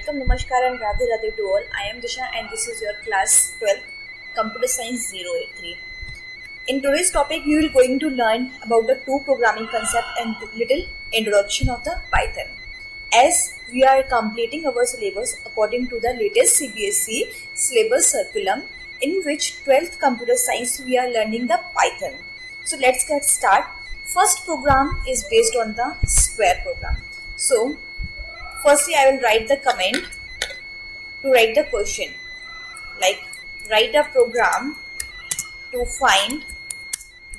Welcome, Namaskar and Radhe Radhe to all. I am Disha and this is your class 12 Computer Science 083. In today's topic, you will going to learn about the two programming concept and little introduction of the Python. As we are completing our syllabus according to the latest CBSE syllabus curriculum, in which 12th Computer Science we are learning the Python. So let's get start. First program is based on the square program. So firstly, I will write the comment to write the question, like write a program to find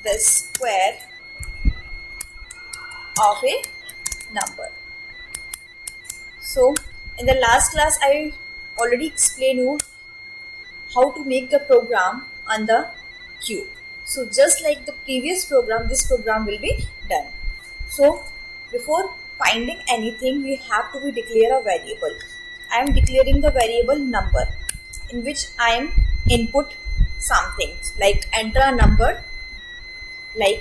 the square of a number. So in the last class, I already explained you how to make the program on the cube. So just like the previous program, this program will be done. So before finding anything, we have to be declare a variable. I am declaring the variable number in which I am input something like enter a number, that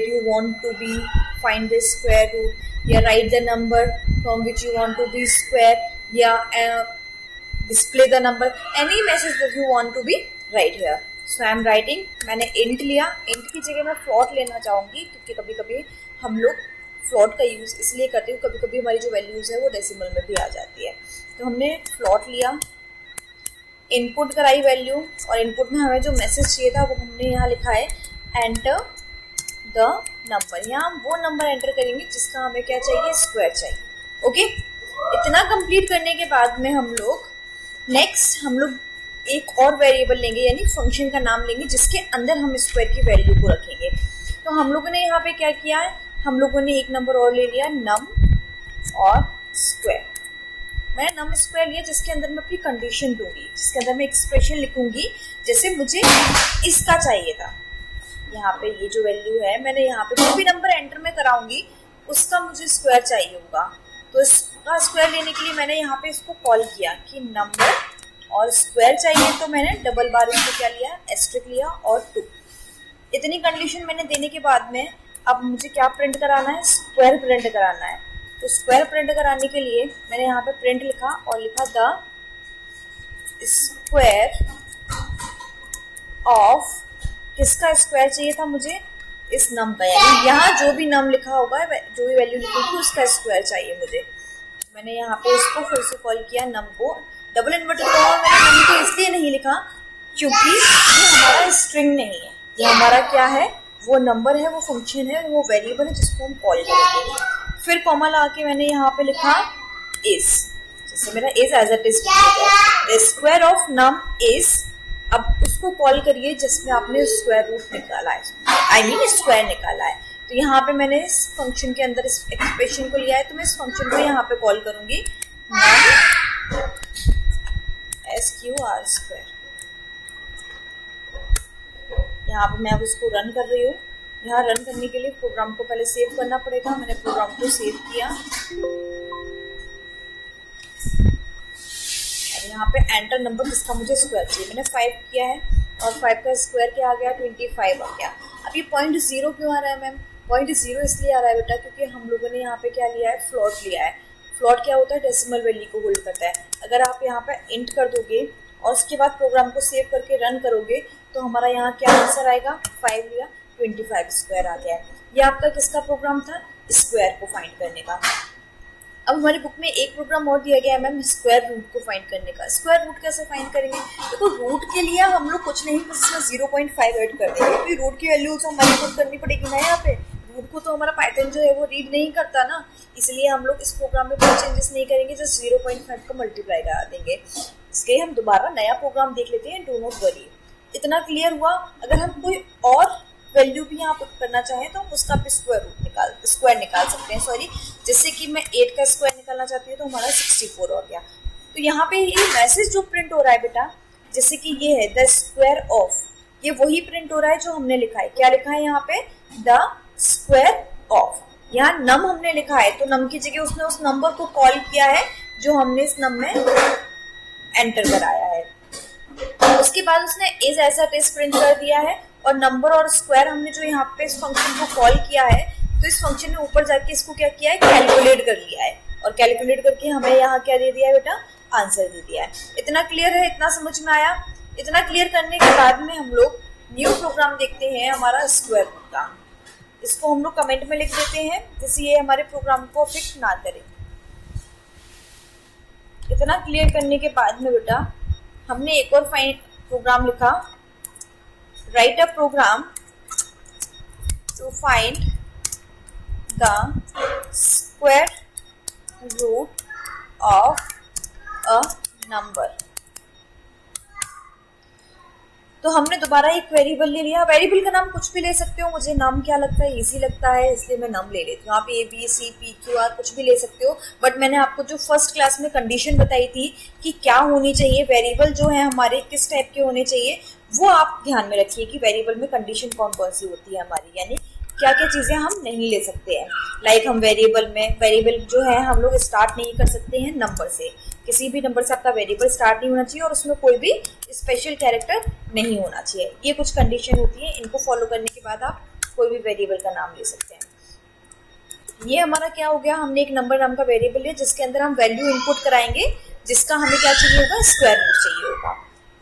you want to be find the square root, write the number from which you want to be square, display the number, any message that you want to be write here. So I am writing, मैंने int लिया, int की जगह मैं float लेना चाहूँगी क्योंकि कभी कभी हम लोग फ्लॉट का यूज़ इसलिए करते हैं, कभी कभी हमारी जो वैल्यूज़ है वो डेसिमल में भी आ जाती है. तो हमने फ्लॉट लिया, इनपुट कराई वैल्यू, और इनपुट में हमें जो मैसेज चाहिए था वो हमने यहाँ लिखा है एंटर द नंबर. यहाँ हम वो नंबर एंटर करेंगे जिसका हमें क्या चाहिए, स्क्वायर चाहिए. ओके, इतना कंप्लीट करने के बाद में हम लोग एक और वेरिएबल लेंगे, यानी फंक्शन का नाम लेंगे जिसके अंदर हम स्क्वायर की वैल्यू को रखेंगे. तो हम लोगों ने यहाँ पे क्या किया है, हम लोगों ने एक नंबर और ले लिया, नम और स्क्वायर. मैं नम स्क्वायर लिया जिसके अंदर मैं अपनी कंडीशन दूंगी, जिसके अंदर मैं एक्सप्रेशन लिखूंगी जैसे मुझे इसका चाहिए था. यहाँ पे ये जो वैल्यू है, मैंने यहाँ पे जो भी नंबर एंटर में कराऊंगी उसका मुझे स्क्वायर चाहिए होगा. तो इसका स्क्वायर लेने के लिए मैंने यहाँ पे इसको कॉल किया कि नंबर और स्क्वायर चाहिए, तो मैंने डबल बार इसको क्या लिया, एस्ट्रिक लिया और 2. इतनी कंडीशन मैंने देने के बाद में अब मुझे क्या प्रिंट कराना है, स्क्वायर प्रिंट कराना है. तो स्क्वायर प्रिंट कराने के लिए मैंने यहाँ पे प्रिंट लिखा और लिखा द स्क्वायर ऑफ, किसका स्क्वायर चाहिए था मुझे, इस नम का, यानी यहाँ जो भी नम लिखा होगा, जो भी वैल्यू लिखी होगी उसका स्क्वायर चाहिए मुझे. मैंने यहाँ पे इसको फिर से कॉल किया, नम को डबल इन्वर्टेड कॉमा मैंने नम को इसलिए नहीं लिखा क्योंकि ये हमारा स्ट्रिंग नहीं है, ये हमारा क्या है, वो नंबर है, वो फंक्शन है, वो वेरिएबल है जिसको हम कॉल करेंगे. फिर कॉमा लगा के मैंने यहाँ पे लिखा इज, जैसे मेरा is as it is, the square of num is. अब उसको कॉल करिए जिसमें आपने स्क्वायर रूट निकाला है, स्क्वायर निकाला है. तो यहाँ पे मैंने इस फंक्शन के अंदर इस एक्सप्रेशन को लिया है, तो मैं इस फंक्शन को यहाँ पे कॉल करूंगी SQR स्क्वायर. यहाँ पे मैं अब इसको रन कर रही हूँ. यहाँ रन करने के लिए प्रोग्राम को पहले सेव करना पड़ेगा. मैंने प्रोग्राम को सेव किया और यहाँ पे एंटर नंबर जिसका मुझे स्क्वायर चाहिए, मैंने 5 किया है और 5 का स्क्वायर क्या आ गया, 25 आ गया. अब ये 0.0 क्यों आ रहा है मैम, 0.0 इसलिए आ रहा है बेटा क्योंकि हम लोगों ने यहाँ पे क्या लिया है, फ्लॉट लिया है. फ्लॉट क्या होता है, डेसिमल वैल्यू को होल्ड करता है. अगर आप यहाँ पे इंट कर दोगे और उसके बाद प्रोग्राम को सेव करके रन करोगे तो हमारा यहाँ क्या आंसर आएगा, 5 लिया, 25 स्क्वायर आ गया. ये आपका किसका प्रोग्राम था, स्क्वायर को फाइंड करने का. अब हमारी बुक में एक प्रोग्राम और दिया गया है मैम, स्क्वायर रूट को फाइंड करने का. स्क्वायर रूट कैसे फाइंड करेंगे, देखो रूट के लिए हम लोग कुछ नहीं, बस इसमें 0.5 ऐड कर देंगे क्योंकि रूट की वैल्यू तो हमारी पुट करनी पड़ेगी ना. यहाँ पे रूट को तो हमारा पाइथन जो है वो रीड नहीं करता ना, इसलिए हम लोग इस प्रोग्राम में कोई चेंजेस नहीं करेंगे, जस्ट 0.5 का मल्टीप्लाई करा देंगे. इसके हम दोबारा नया प्रोग्राम देख लेते हैं, डू नॉट वरी. इतना क्लियर हुआ. अगर हम कोई और वैल्यू भी यहाँ पुट करना चाहें तो हम उसका भी स्क्वायर निकाल सकते हैं. सॉरी, जैसे कि मैं 8 का स्क्वायर निकालना चाहती हूँ तो हमारा 64 हो गया. तो यहाँ पे ये मैसेज जो प्रिंट हो रहा है बेटा, जैसे कि ये है द स्क्वायर ऑफ, ये वही प्रिंट हो रहा है जो हमने लिखा है. क्या लिखा है यहाँ पे, द स्क्वायर ऑफ. यहाँ नम हमने लिखा है तो नम की जगह उसने उस नंबर को कॉल किया है जो हमने इस नम में एंटर कराया है. उसके बाद उसने इज ऐसा टेस्ट प्रिंट कर दिया है और नंबर और स्क्वायर हमने जो यहाँ पे इस फंक्शन को कॉल किया है, तो इस फंक्शन ने ऊपर जाके इसको क्या किया है, कैलकुलेट कर लिया है और कैलकुलेट करके हमें यहाँ क्या दे दिया है बेटा, आंसर दे दिया है। इतना क्लियर है, इतना समझ में आया। इतना क्लियर करने के बाद में हम लोग न्यू प्रोग्राम देखते हैं हमारा स्क्वायर रूट का। इसको हम लोग कमेंट में लिख देते हैं जिससे ये हमारे प्रोग्राम को अफेक्ट ना करे। इतना क्लियर करने के बाद में बेटा हमने एक और फाइन प्रोग्राम लिखा, write a program to find the square root of a number. तो हमने दोबारा एक वेरिएबल ले लिया। वेरिएबल का नाम कुछ भी ले सकते हो, मुझे नाम क्या लगता है, इजी लगता है, इसलिए मैं नाम ले लेती हूँ। आप A B C P Q R कुछ भी ले सकते हो, बट मैंने आपको जो फर्स्ट क्लास में कंडीशन बताई थी कि क्या होनी चाहिए, वेरिएबल जो है हमारे किस टाइप के होने चाहिए, वो आप ध्यान में रखिए कि वेरिएबल में कंडीशन कौन कौन सी होती है हमारी, यानी क्या क्या चीज़ें हम नहीं ले सकते हैं। लाइक हम वेरिएबल जो है हम लोग स्टार्ट नहीं कर सकते हैं नंबर से। किसी भी नंबर से आपका वेरिएबल स्टार्ट नहीं होना चाहिए और उसमें कोई भी स्पेशल कैरेक्टर नहीं होना चाहिए। ये कुछ कंडीशन होती है, इनको फॉलो करने के बाद आप कोई भी वेरिएबल का नाम ले सकते हैं। ये हमारा क्या हो गया, हमने एक नंबर नाम का वेरिएबल लिया जिसके अंदर हम वैल्यू इनपुट कराएंगे, जिसका हमें क्या चाहिए होगा, स्क्वायर रूट चाहिए होगा।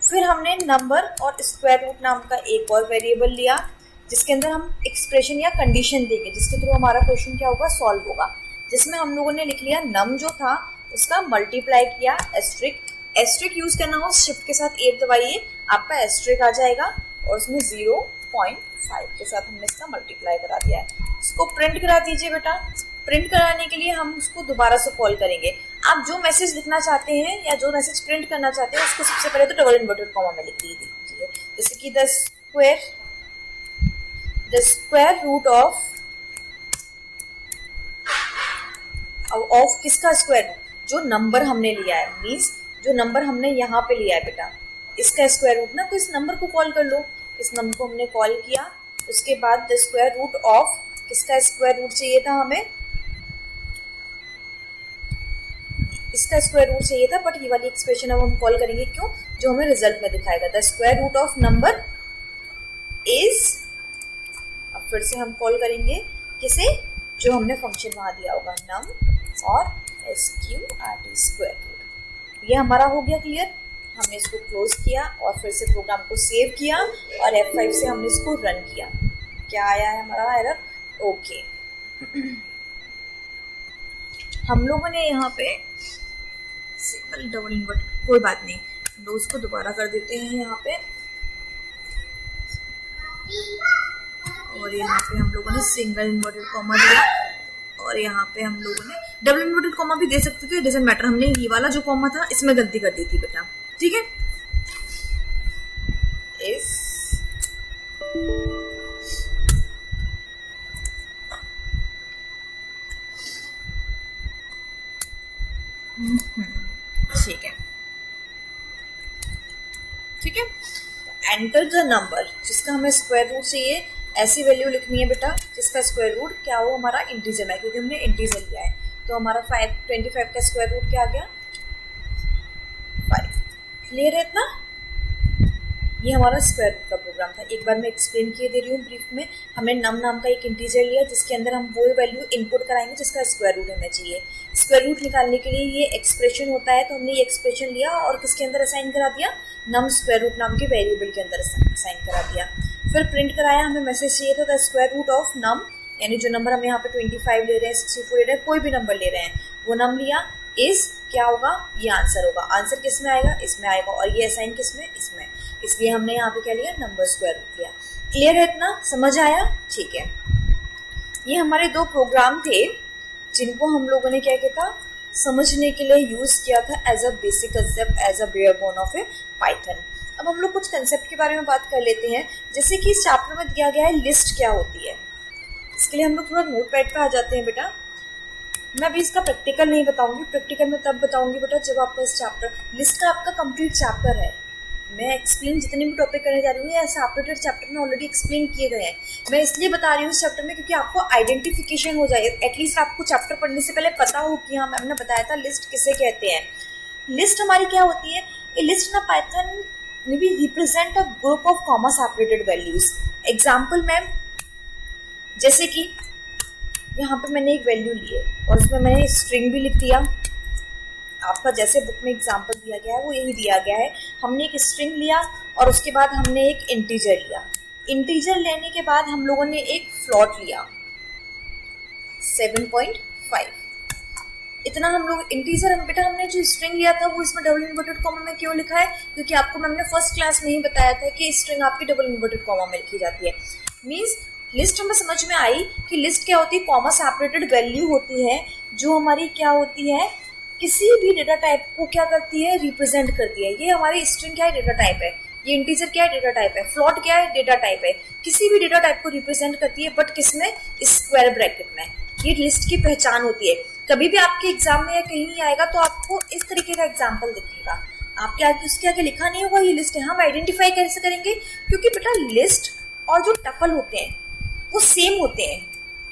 फिर हमने नंबर और स्क्वायर रूट नाम का एक और वेरिएबल लिया जिसके अंदर हम एक्सप्रेशन या कंडीशन देंगे, जिसके थ्रू हमारा क्वेश्चन क्या होगा, सॉल्व होगा। जिसमें हम लोगों ने लिख लिया नम जो था उसका मल्टीप्लाई किया एस्ट्रिक यूज करना हो, शिफ्ट के साथ 8 दबाइए, आपका एस्ट्रिक आ जाएगा और उसमें 0.5 के साथ हमने इसका मल्टीप्लाई करा दिया है। इसको प्रिंट करा दीजिए बेटा। प्रिंट कराने के लिए हम उसको दोबारा से कॉल करेंगे। आप जो मैसेज लिखना चाहते हैं या जो मैसेज प्रिंट करना चाहते हैं उसको सबसे पहले तो डबल इन्वर्टेड कॉमा में लिख दीजिए, जैसे कि द स्क्वायर रूट ऑफ किसका स्क्वायर, जो नंबर हमने लिया है, मीन्स जो नंबर हमने यहाँ पे लिया है बेटा, इसका स्क्वायर रूट ना, तो इस नंबर को कॉल कर लो। इस नंबर को हमने कॉल किया, उसके बाद द स्क्वायर रूट ऑफ किसका स्क्वायर रूट चाहिए था, हमें इसका स्क्वायर रूट चाहिए था, बट ये वाली एक्सप्रेशन अब हम कॉल करेंगे क्यों, जो हमें रिजल्ट में दिखाएगा। The square root of number is, अब फिर से हम कॉल करेंगे किसे, जो हमने फंक्शन वहाँ दिया होगा, नम और SQRT स्क्वायर रूट। ये हमारा हो गया क्लियर। हमने इसको क्लोज किया और फिर से प्रोग्राम को सेव किया और F5 से हमने इसको रन किया। क्या आया है हमारा एरर, ओके। हम लोगों ने यहाँ पे सिंगल डबल इन्वर्ट, कोई बात नहीं, हम उसको दोबारा कर देते हैं यहाँ पे, और यहाँ पे हम लोगों ने सिंगल इन्वर्टेड कॉमा दिया और यहाँ पे हम लोगों ने डबल इन्वर्टेड कॉमा भी दे सकते थे, डजंट मैटर। हमने ये वाला जो कॉमा था इसमें गलती कर दी थी बेटा, ठीक है। ठीक है, ठीक है। एंटर द नंबर, जिसका हमें स्क्वायर रूट चाहिए, ऐसी वैल्यू लिखनी है बेटा जिसका स्क्वायर रूट क्या हो, हमारा इंटीजर है, क्योंकि हमने इंटीजर लिया है। तो हमारा 25 का स्क्वायर रूट क्या आ गया, 5। क्लियर है इतना। ये हमारा स्क्वायर रूट का प्रोग्राम था। एक बार मैं एक्सप्लेन किए दे रही हूँ ब्रीफ में। हमने नम नाम का एक इंटीजर लिया जिसके अंदर हम वो वैल्यू इनपुट कराएंगे जिसका स्क्वायर रूट हमें चाहिए। स्क्वायर रूट निकालने के लिए ये एक्सप्रेशन होता है, तो हमने ये एक्सप्रेशन लिया और किसके अंदर असाइन करा दिया, नम स्क्वायर रूट नाम के वेरिएबल के अंदर असाइन करा दिया। फिर प्रिंट कराया, हमें मैसेज चाहिए था द स्क्वायर रूट ऑफ नम, यानी जो नंबर हम यहाँ पे 25 ले रहे हैं, 64 ले रहे हैं, कोई भी नंबर ले रहे हैं, वो नम लिया। इस क्या होगा, ये आंसर होगा। आंसर किस में आएगा, इसमें आएगा, और ये असाइन किस में, इसमें। इसलिए हमने यहाँ पे क्या लिया, नंबर स्क्वायर रूट लिया। क्लियर है इतना, समझ आया, ठीक है। ये हमारे 2 प्रोग्राम थे जिनको हम लोगों ने क्या किया था, समझने के लिए यूज किया था as a basic concept, as a bare bone of a Python. अब हम लोग कुछ कंसेप्ट के बारे में बात कर लेते हैं, जैसे कि इस चैप्टर में दिया गया है लिस्ट क्या होती है। इसके लिए हम लोग थोड़ा नोटपैड पे आ जाते हैं बेटा। मैं अभी इसका प्रैक्टिकल नहीं बताऊंगी, प्रैक्टिकल में तब बताऊंगी बेटा जब आपका इस चैप्टर, लिस्ट का आपका कंप्लीट चैप्टर है। मैं एक्सप्लेन जितने भी टॉपिक करने जा रही हूँ, ये सेपरेटेड चैप्टर में ऑलरेडी एक्सप्लेन किए गए हैं। मैं इसलिए बता रही हूँ इस चैप्टर में क्योंकि आपको आइडेंटिफिकेशन हो जाए, एटलीस्ट आपको चैप्टर पढ़ने से पहले पता हो कि हाँ मैम ने बताया था लिस्ट किसे कहते हैं। लिस्ट हमारी क्या होती है, ये लिस्ट ना पाइथन में भी represent a group of comma separated values. Example ma'am, जैसे कि यहाँ पे मैंने एक वैल्यू ली है और उसमें मैंने स्ट्रिंग भी लिख दिया। आपका जैसे बुक में एग्जांपल दिया गया है वो यही दिया गया है। हमने एक स्ट्रिंग लिया और उसके बाद हमने एक इंटीजर लिया। इंटीजर लेने के बाद हम लोगों ने एक फ्लोट लिया 7.5। इतना हम लोग इंटीजर बेटा हमने जो स्ट्रिंग लिया था वो इसमें डबल इन्वर्टेड कॉमा में क्यों लिखा है? क्योंकि आपको मैंने फर्स्ट क्लास में ही बताया था कि स्ट्रिंग आपकी डबल इन्वर्टेड कॉमा में लिखी जाती है। मीन्स लिस्ट हमें समझ में आई कि लिस्ट क्या होती है, कॉमा सेपरेटेड वैल्यू होती है जो हमारी क्या होती है, किसी भी डेटा टाइप को क्या करती है, रिप्रेजेंट करती है। ये हमारी स्ट्रिंग क्या है, डेटा टाइप है। ये इंटीजर क्या है, डेटा टाइप है। फ्लोट क्या है, डेटा टाइप है। किसी भी डेटा टाइप को रिप्रेजेंट करती है, बट किसमें, स्क्वायर ब्रैकेट में। ये लिस्ट की पहचान होती है। कभी भी आपके एग्जाम में या कहीं नहीं आएगा तो आपको इस तरीके का एग्जाम्पल दिखेगा, आपके आगे उसके आगे लिखा नहीं होगा ये लिस्ट है। हम आइडेंटिफाई कैसे करेंगे? क्योंकि बेटा लिस्ट और जो टपल होते हैं वो सेम होते हैं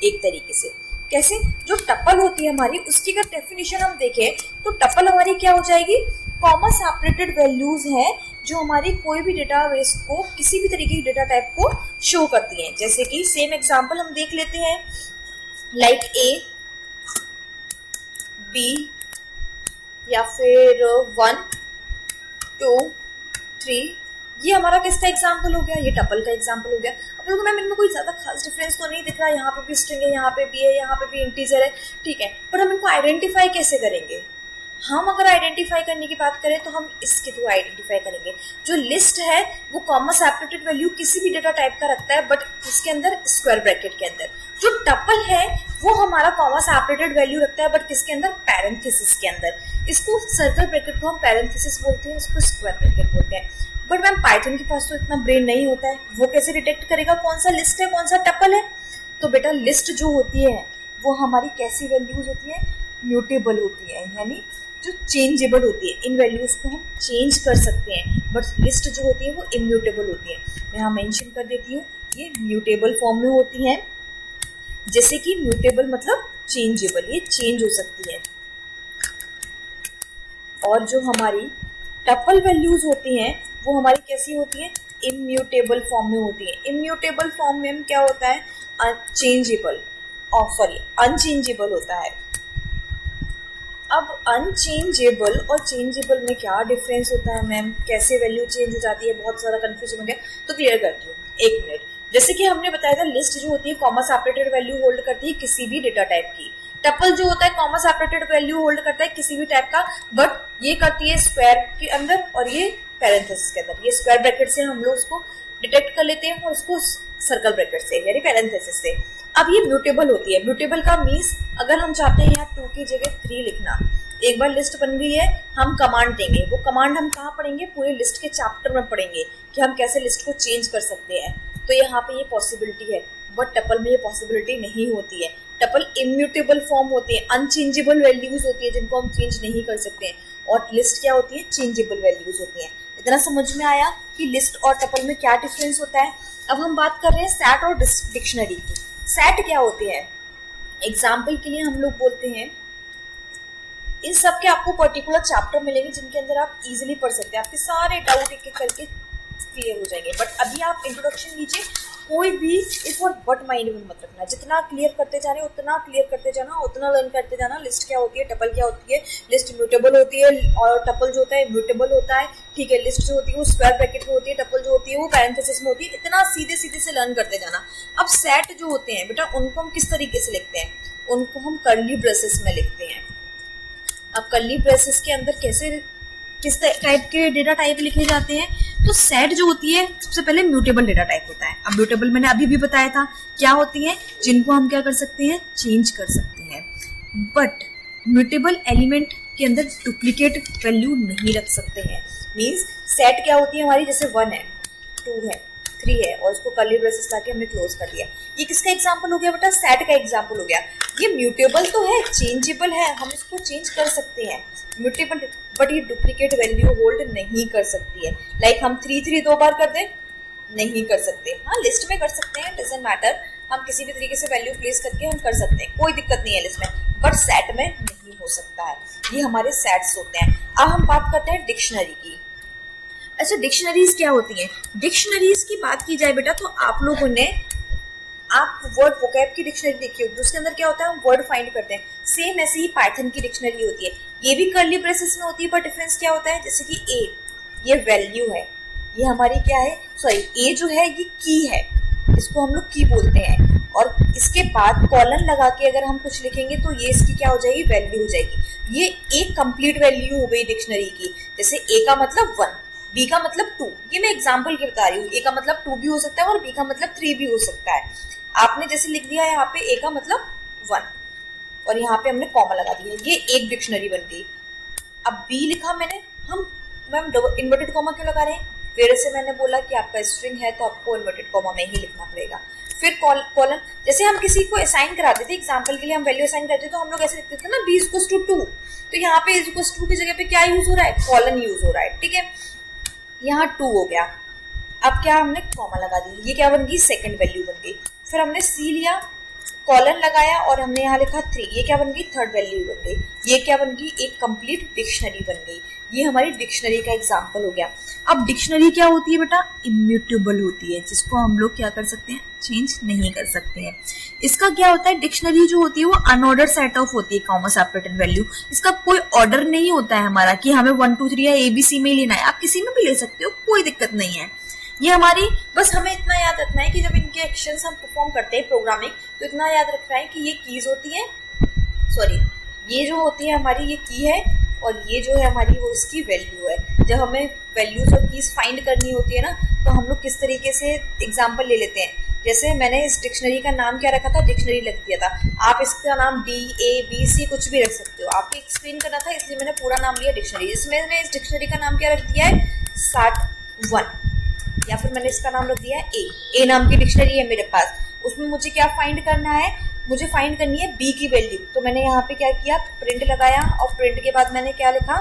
एक तरीके से। कैसे? जो टपल होती है हमारी, उसकी अगर डेफिनेशन हम देखें तो टपल हमारी क्या हो जाएगी, कॉमा सेपरेटेड वैल्यूज हैं जो हमारी कोई भी डेटाबेस को, किसी भी तरीके की डेटा टाइप को शो करती हैं। जैसे कि सेम एग्जांपल हम देख लेते हैं, लाइक ए, बी, या फिर 1, 2, 3। ये हमारा किसका एग्जाम्पल हो गया? ये टपल का एग्जाम्पल हो गया। अब लोगों मैम इनमें कोई ज़्यादा खास डिफरेंस तो नहीं दिख रहा, यहाँ पे भी स्ट्रिंग है, यहाँ पे भी है, यहाँ पे भी इंटीजर है, ठीक है, पर हम इनको आइडेंटिफाई कैसे करेंगे? हम अगर आइडेंटिफाई करने की बात करें तो हम इसके थ्रू आइडेंटिफाई करेंगे। जो लिस्ट है वो कॉमा सेपरेटेड वैल्यू किसी भी डेटा टाइप का रखता है, बट इसके अंदर स्क्वायर ब्रैकेट के अंदर। जो टपल है वो हमारा कॉमा सेपरेटेड वैल्यू रखता है, बट किसके अंदर, पैरेंथेसिस के अंदर। इसको सर्कल ब्रैकेट को हम पैरेंथेसिस बोलते हैं, इसको स्क्वायर ब्रैकेट बोलते हैं। बट मैम पाइथन के पास तो इतना ब्रेन नहीं होता है, वो कैसे डिटेक्ट करेगा कौन सा लिस्ट है कौन सा टपल है? तो बेटा लिस्ट जो होती है वो हमारी कैसी वैल्यूज होती है, म्यूटेबल होती है, यानी जो चेंजेबल होती है। इन वैल्यूज को हम चेंज कर सकते हैं, बट लिस्ट जो होती है वो इम्यूटेबल होती है। मैं यहाँ मेंशन कर देती हूँ, ये म्यूटेबल फॉर्म में होती है। जैसे कि म्यूटेबल मतलब चेंजेबल, ये चेंज हो सकती है। और जो हमारी टपल वैल्यूज होती हैं वो हमारी कैसी होती हैं, इम्यूटेबल फॉर्म में होती है। इम्यूटेबल फॉर्म में क्या होता है, अनचेंजेबल होता है। अब अनचेंजेबल और चेंजेबल में क्या डिफरेंस होता है मैम, कैसे वैल्यू चेंज हो जाती है? बहुत सारा कंफ्यूजन हो गया तो क्लियर करती हूँ, एक मिनट। जैसे कि हमने बताया था लिस्ट जो होती है कॉमा सेपरेटेड वैल्यू होल्ड करती है किसी भी डेटा टाइप की। टपल जो होता है कॉमा सेपरेटेड वैल्यू होल्ड करता है किसी भी टाइप का, बट ये करती है स्क्वायर के अंदर और ये पैरेंथेसिस के अंदर। ये स्क्वायर ब्रैकेट से हम लोग उसको डिटेक्ट कर लेते हैं और उसको सर्कल ब्रैकेट से यानी पैरेंथेसिस से। अब ये म्यूटेबल होती है। म्यूटेबल का मीन्स अगर हम चाहते हैं यहाँ 2 की जगह 3 लिखना, एक बार लिस्ट बन गई है, हम कमांड देंगे। वो कमांड हम कहाँ पढ़ेंगे, पूरे लिस्ट के चैप्टर में पढ़ेंगे कि हम कैसे लिस्ट को चेंज कर सकते हैं। तो यहाँ पे ये पॉसिबिलिटी है, बट टपल में ये पॉसिबिलिटी नहीं होती है। टपल इम्यूटेबल फॉर्म होती है, अनचेंजेबल वैल्यूज होती है जिनको हम चेंज नहीं कर सकते हैं, और लिस्ट क्या होती है, चेंजेबल वैल्यूज होती हैं। इतना समझ में आया कि लिस्ट और टपल में क्या डिफरेंस होता है। अब हम बात कर रहे हैं सेट और डिक्शनरी की। सेट क्या होते हैं, एग्जाम्पल के लिए हम लोग बोलते हैं, इन सब के आपको पर्टिकुलर चैप्टर मिलेंगे जिनके अंदर आप इजीली पढ़ सकते हैं, आपके सारे डाउट एक एक करके क्लियर हो जाएंगे। बट अभी आप इंट्रोडक्शन लीजिए, कोई भी इफ और बट माइंड में मत रखना। जितना क्लियर करते जा रहे हैं उतना क्लियर करते जाना, उतना लर्न करते जाना। लिस्ट क्या होती है, टपल क्या होती है। लिस्ट म्यूटेबल होती है और टपल जो होता है म्यूटेबल होता है, ठीक है। लिस्ट जो होती है वो स्क्वायर ब्रैकेट में होती है, टपल जो होती है वो पैरेंथेसिस में होती है। इतना सीधे सीधे से लर्न करते जाना। अब सेट जो होते हैं बेटा, उनको हम किस तरीके से लिखते हैं, उनको हम कर्ली ब्रेसेस में लिखते हैं। अब कर्ली ब्रेसेस के अंदर कैसे, किस टाइप के डेटा टाइप लिखे जाते हैं, तो सेट जो होती है सबसे पहले म्यूटेबल डेटा टाइप होता है। अब म्यूटेबल मैंने अभी भी बताया था क्या होती है, जिनको हम क्या कर सकते हैं, चेंज कर सकते हैं। बट म्यूटेबल एलिमेंट के अंदर डुप्लीकेट वैल्यू नहीं रख सकते हैं। मीन्स सेट क्या होती है हमारी, जैसे 1 है, 2 है, 3 है, और उसको कर्ली ब्रेसेस लाके हमने क्लोज कर दिया। ये किसका एग्जाम्पल हो गया बेटा, सेट का एग्जाम्पल हो गया। ये म्यूटेबल तो है, चेंजेबल है, हम इसको चेंज कर सकते हैं, म्यूटेबल, बट ये डुप्लीकेट वैल्यू होल्ड नहीं कर सकती है। लाइक हम 3 2 बार कर दें, नहीं कर सकते। हाँ, लिस्ट में कर सकते हैं, डजंट मैटर, हम किसी भी तरीके से वैल्यू प्लेस करके हम कर सकते हैं, कोई दिक्कत नहीं है लिस्ट में, बट सेट में नहीं हो सकता है। ये हमारे सेट्स होते हैं। अब हम बात करते हैं डिक्शनरी की। अच्छा, डिक्शनरीज क्या होती हैं? डिक्शनरीज की बात की जाए बेटा तो आप लोगों ने आप वर्ड वोकैब की डिक्शनरी देखी होगी, उसके अंदर क्या होता है, हम वर्ड फाइंड करते हैं। सेम ऐसे ही पाइथन की डिक्शनरी होती है, ये भी कर्ली ब्रेसेस में होती है, पर डिफरेंस क्या होता है, जैसे कि ए, ये वैल्यू है, ये हमारी क्या है, सॉरी ए जो है ये की है, इसको हम लोग की बोलते हैं, और इसके बाद कॉलन लगा के अगर हम कुछ लिखेंगे तो ये इसकी क्या हो जाएगी, वैल्यू हो जाएगी। ये एक कंप्लीट वैल्यू हो गई डिक्शनरी की। जैसे ए का मतलब 1, बी का मतलब 2, ये मैं एग्जांपल के बता रही हूँ। ए का मतलब 2 भी हो सकता है और बी का मतलब 3 भी हो सकता है। आपने जैसे लिख दिया यहाँ पे ए का मतलब 1 और यहाँ पे हमने कॉमा लगा दिया, ये एक डिक्शनरी बन गई। अब बी लिखा मैंने, हम मैम इन्वर्टेड कॉमा क्यों लगा रहे हैं, फिर से मैंने बोला कि आपका स्ट्रिंग है तो आपको इन्वर्टेड कॉमा में ही लिखना पड़ेगा। फिर कॉलन, जैसे हम किसी को असाइन कराते थे, एग्जांपल के लिए हम वैल्यू असाइन करते थे तो हम लोग ऐसे लिखते थे ना, b इक्वल्स टू 2, तो यहाँ पे इक्वल्स टू की जगह पे क्या यूज हो रहा है, कॉलन यूज हो रहा है, ठीक है। यहाँ 2 हो गया, अब क्या हमने कॉमा लगा दी, ये क्या बन गई, सेकंड वैल्यू बन गई। फिर हमने सी लिया, कॉलन लगाया और हमने यहाँ लिखा 3, ये क्या बन गई, थर्ड वैल्यू बन गई। ये क्या बन गई, एक कंप्लीट डिक्शनरी बन गई। ये हमारी डिक्शनरी का एग्जांपल हो गया। अब डिक्शनरी क्या होती है बेटा, इम्यूटेबल होती है, जिसको हम लोग क्या कर सकते हैं, चेंज नहीं कर सकते हैं। इसका क्या होता है, डिक्शनरी जो होती है वो अनऑर्डर सेट ऑफ होती है, कॉमा सेपरेटेड वैल्यू। इसका कोई ऑर्डर नहीं होता है हमारा कि हमें 1 2 3 या ABC में ही लेना है, आप किसी में भी ले सकते हो, कोई दिक्कत नहीं है। ये हमारी, बस हमें इतना याद रखना है कि जब इनके एक्शंस हम परफॉर्म करते हैं प्रोग्रामिंग, तो इतना याद रखना है कि ये कीज होती है, सॉरी ये जो होती है हमारी ये की है, और ये जो है हमारी वो इसकी वैल्यू है। जब हमें वैल्यूज और कीज फाइंड करनी होती है ना, तो हम लोग किस तरीके से एग्जाम्पल ले लेते हैं। जैसे मैंने इस डिक्शनरी का नाम क्या रखा था, डिक्शनरी रख दिया था, आप इसका नाम DABC कुछ भी रख सकते हो, आपको एक्सप्लेन करना था इसलिए मैंने पूरा नाम लिया डिक्शनरी। इसमें मैंने इस डिक्शनरी का नाम क्या रख दिया है, 61, या फिर मैंने इसका नाम रख दिया है ए नाम की डिक्शनरी है मेरे पास। उसमें मुझे क्या फाइंड करना है, मुझे फाइंड करनी है बी की वैल्यू। तो मैंने यहाँ पे क्या किया, प्रिंट लगाया, और प्रिंट के बाद मैंने क्या लिखा,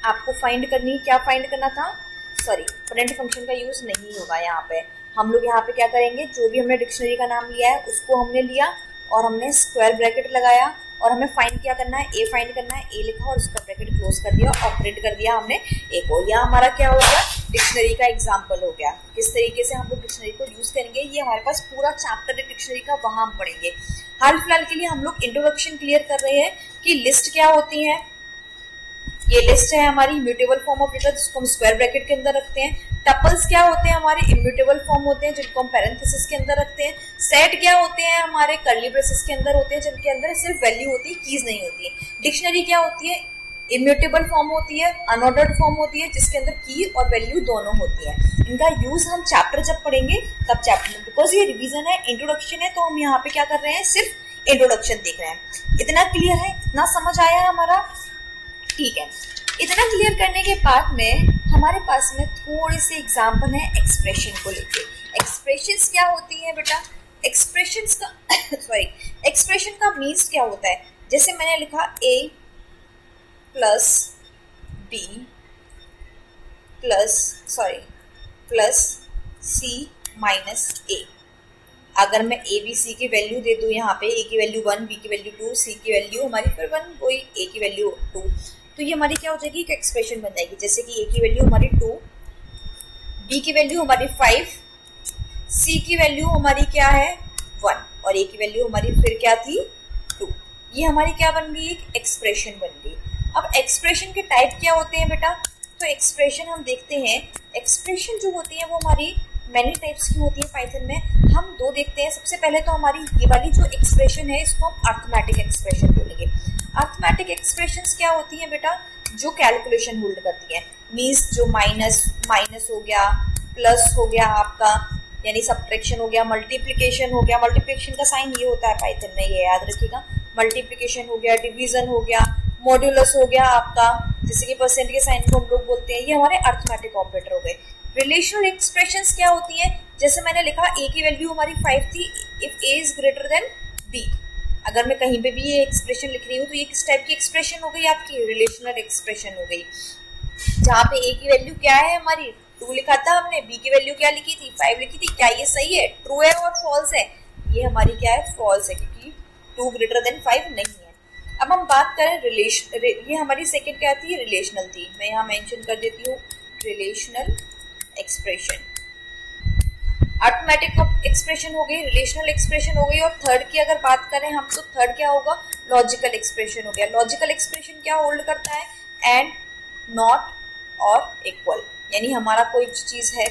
आपको फाइंड करनी, क्या फाइंड करना था, सॉरी प्रिंट फंक्शन का यूज नहीं होगा यहाँ पे। हम लोग यहाँ पे क्या करेंगे, जो भी हमने डिक्शनरी का नाम लिया है उसको हमने लिया और हमने स्क्वायर ब्रैकेट लगाया, और हमें फाइंड क्या करना है, ए फाइंड करना है, ए लिखा और उसका ब्रैकेट क्लोज कर दिया और प्रिंट कर दिया हमने ए को। यह हमारा क्या हो गया, डिक्शनरी का एग्जांपल हो गया। किस तरीके से हम लोग डिक्शनरी को यूज करेंगे, ये हमारे पास पूरा चैप्टर है डिक्शनरी का, वहां हम पढ़ेंगे। हाल फिलहाल के लिए हम लोग इंट्रोडक्शन क्लियर कर रहे हैं कि लिस्ट क्या होती है। ये लिस्ट है हमारी इम्यूटेबल फॉर्म ऑफ डेटा, जिसको हम स्क्वायर ब्रैकेट के अंदर रखते हैं। टपल्स क्या होते हैं, हमारे इम्यूटेबल फॉर्म होते हैं, जिनको हम पैरेंथेसिस के अंदर रखते हैं। सेट क्या होते हैं, हमारे कर्ली ब्रेसेस के अंदर होते हैं, जिनके अंदर सिर्फ वैल्यू होती है, कीज नहीं होती है। डिक्शनरी क्या होती है, इम्यूटेबल फॉर्म होती है, अनऑर्डर्ड फॉर्म होती है, जिसके अंदर की और वैल्यू दोनों होती है। इनका यूज हम चैप्टर जब पढ़ेंगे तब चैप्टर में, बिकॉज ये रिवीजन है, इंट्रोडक्शन है, तो हम यहाँ पे क्या कर रहे हैं, सिर्फ इंट्रोडक्शन देख रहे हैं। इतना क्लियर है, इतना समझ आया हमारा, ठीक है। इतना क्लियर करने के बाद में हमारे पास में थोड़े से एग्जाम्पल है एक्सप्रेशन को लेके। एक्सप्रेशंस क्या होती है बेटा, एक्सप्रेशंस का सॉरी एक्सप्रेशन का मीन्स क्या होता है। जैसे मैंने लिखा a plus b plus c minus a। अगर मैं a b c की वैल्यू दे दूं, यहाँ पे a की वैल्यू 1, b की वैल्यू 2, c की वैल्यू हमारी फिर 1, वही a की वैल्यू 2, तो ये हमारी क्या हो जाएगी, एक एक्सप्रेशन बन जाएगी। जैसे कि a की वैल्यू हमारी 2, b की वैल्यू हमारी 5, c की वैल्यू हमारी क्या है 1, और a की वैल्यू हमारी फिर क्या थी 2। ये हमारी क्या बन गई, एक एक्सप्रेशन बन गई। अब एक्सप्रेशन के टाइप क्या होते हैं बेटा, तो एक्सप्रेशन हम देखते हैं, एक्सप्रेशन जो होती है वो हमारी मैनी टाइप्स की होती है पाइथन में। हम दो देखते हैं। सबसे पहले तो हमारी ये वाली जो एक्सप्रेशन है इसको हम अर्थमेटिक एक्सप्रेशन बोलेंगे। अर्थमेटिक एक्सप्रेशंस क्या होती हैं बेटा, जो कैलकुलेशन होल्ड करती है। मीन्स जो माइनस हो गया, प्लस हो गया आपका, यानी सब्ट्रैक्शन हो गया, मल्टीप्लिकेशन हो गया। मल्टीप्लिकेशन का साइन ये होता है पाइथन में, ये याद रखिएगा। मल्टीप्लिकेशन हो गया, डिवीजन हो गया, मॉड्यूलस हो गया आपका, जैसे कि परसेंट के साइन को हम लोग बोलते हैं। ये हमारे अर्थमेटिक ऑपरेटर हो गए। रिलेशनल एक्सप्रेशंस क्या होती है, जैसे मैंने लिखा a की वैल्यू हमारी 5 थी, if a is greater then b। अगर मैं कहीं पे भी ये एक्सप्रेशन लिख रही हूँ तो ये किस टाइप की एक्सप्रेशन हो गई आपकी, रिलेशनल एक्सप्रेशन हो गई। जहाँ पे a की वैल्यू क्या है हमारी 2 लिखा था हमने, b की वैल्यू क्या लिखी थी 5 लिखी थी। क्या ये सही है, ट्रू है और फॉल्स है? ये हमारी क्या है, फॉल्स है, क्योंकि 2 ग्रेटर देन 5 नहीं है। अब हम बात करें रिलेशन, ये हमारी सेकंड क्या थी, रिलेशनल थी। मैं यहाँ मेंशन कर देती हूँ रिलेशनल एक्सप्रेशन। अरिथमेटिक एक्सप्रेशन हो गई, रिलेशनल एक्सप्रेशन हो गई, और थर्ड की अगर बात करें हम तो थर्ड क्या होगा, लॉजिकल एक्सप्रेशन हो गया। लॉजिकल एक्सप्रेशन क्या होल्ड करता है, एंड, नॉट और इक्वल, यानी हमारा कोई चीज़ है,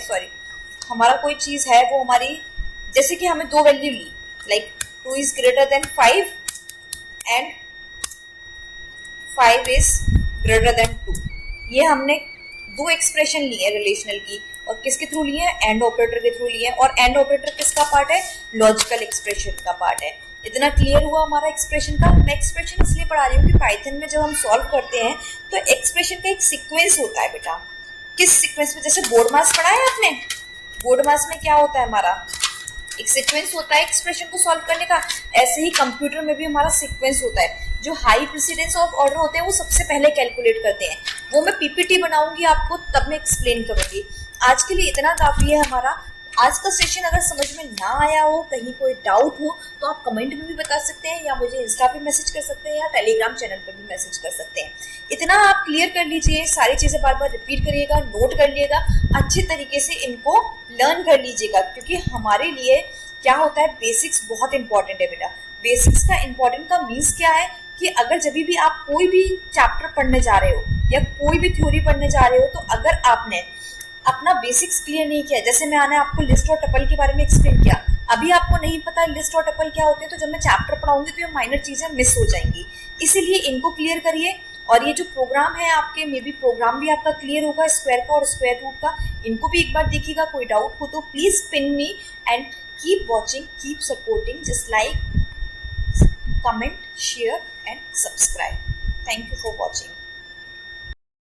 हमारा कोई चीज़ है वो हमारी, जैसे कि हमें दो वैल्यू ली, like 2 is greater than 5 and 5 is greater than 2, ये हमने दो एक्सप्रेशन ली है रिलेशनल की, और किसके थ्रू लिए हैं, एंड ऑपरेटर के थ्रू लिए हैं, और एंड ऑपरेटर किसका पार्ट है, लॉजिकल एक्सप्रेशन का पार्ट है। इतना क्लियर हुआ हमारा एक्सप्रेशन का। मैं एक्सप्रेशन इसलिए पढ़ा रही हूँ कि पाइथन में जब हम सॉल्व करते हैं तो एक्सप्रेशन का एक सीक्वेंस होता है बेटा। किस सीक्वेंस में, जैसे बोर्ड मास पढ़ा है आपने, बोर्ड मास में क्या होता है हमारा, एक सीक्वेंस होता है एक्सप्रेशन को सॉल्व करने का, ऐसे ही कंप्यूटर में भी हमारा सीक्वेंस होता है। जो हाई प्रेसिडेंस ऑफ ऑर्डर होते हैं वो सबसे पहले कैलकुलेट करते हैं, वो मैं पीपीटी बनाऊंगी आपको तब मैं एक्सप्लेन करूंगी। आज के लिए इतना काफ़ी है हमारा। आज का सेशन अगर समझ में ना आया हो, कहीं कोई डाउट हो तो आप कमेंट में भी बता सकते हैं, या मुझे इंस्टा पे मैसेज कर सकते हैं, या टेलीग्राम चैनल पर भी मैसेज कर सकते हैं। इतना आप क्लियर कर लीजिए, सारी चीज़ें बार बार रिपीट करिएगा, नोट कर लिएगा, अच्छे तरीके से इनको लर्न कर लीजिएगा, क्योंकि हमारे लिए क्या होता है, बेसिक्स बहुत इंपॉर्टेंट है बेटा। बेसिक्स का इंपॉर्टेंट का मीन्स क्या है कि अगर जब भी आप कोई भी चैप्टर पढ़ने जा रहे हो या कोई भी थ्योरी पढ़ने जा रहे हो, तो अगर आपने अपना बेसिक्स क्लियर नहीं किया, जैसे मैंने आपको लिस्ट और टपल के बारे में एक्सप्लेन किया, अभी आपको नहीं पता लिस्ट और टपल क्या होते हैं, तो जब मैं चैप्टर पढ़ाऊंगी तो ये माइनर चीज़ें मिस हो जाएंगी। इसीलिए इनको क्लियर करिए। और ये जो प्रोग्राम है आपके, मे बी प्रोग्राम भी आपका क्लियर होगा, स्क्वायर का और स्क्वायर रूट का, इनको भी एक बार देखिएगा। कोई डाउट हो तो please pin me and keep watching, keep supporting, just like, comment, share and subscribe. Thank you for watching.